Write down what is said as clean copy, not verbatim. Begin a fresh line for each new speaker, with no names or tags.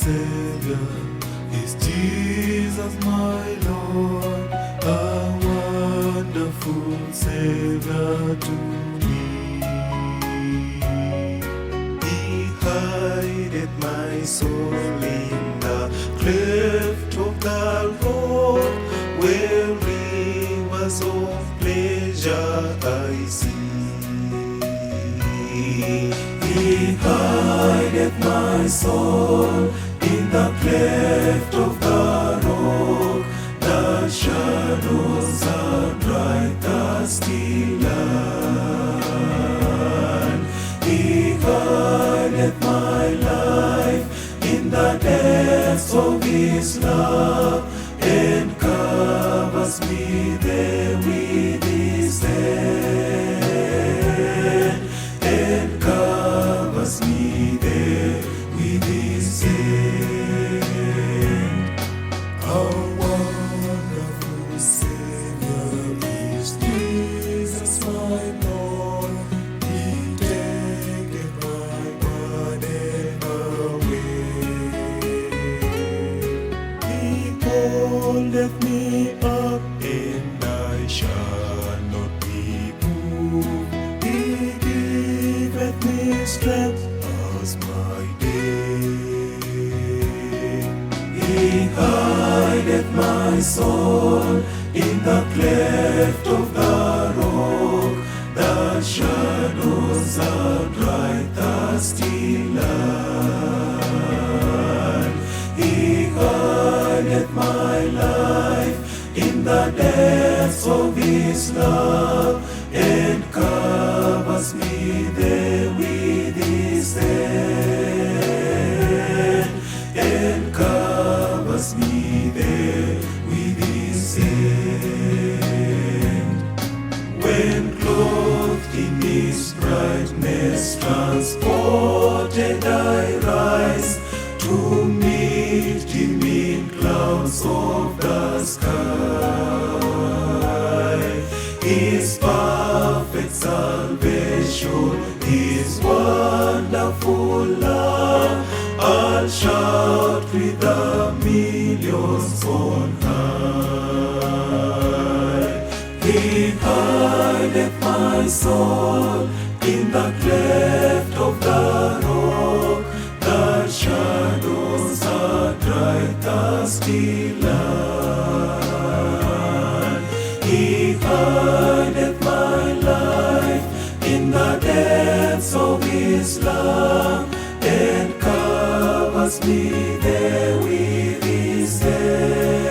Savior is Jesus my Lord, a wonderful Savior to me. He hideth my soul in the cleft of the rock, where rivers of pleasure I see. He hideth my soul in the cleft of the rock, the shadows are bright, thirsty land. He hideth my life in the depths of His love, and covers me there with His hand, and covers me there with His hand. How wonderful Savior is Jesus my Lord, He taketh my burden away. He holdeth me up, and I shall not be moved. He giveth me strength as my day. He hideth my soul in the cleft of the rock, the shadows are bright, thirsty land. He hideth my life in the depths of His love, and covers me there with His hand, and covers me there with His hand. When clothed in His brightness, transported I rise to meet Him in clouds of the sky. His perfect salvation, His wonderful love, I'll shout with the millions on high. He hideth my soul in the cleft of the rock, the shadows are bright, thirsty land. He hideth my life in the depths of His love, and covers me there with His hand.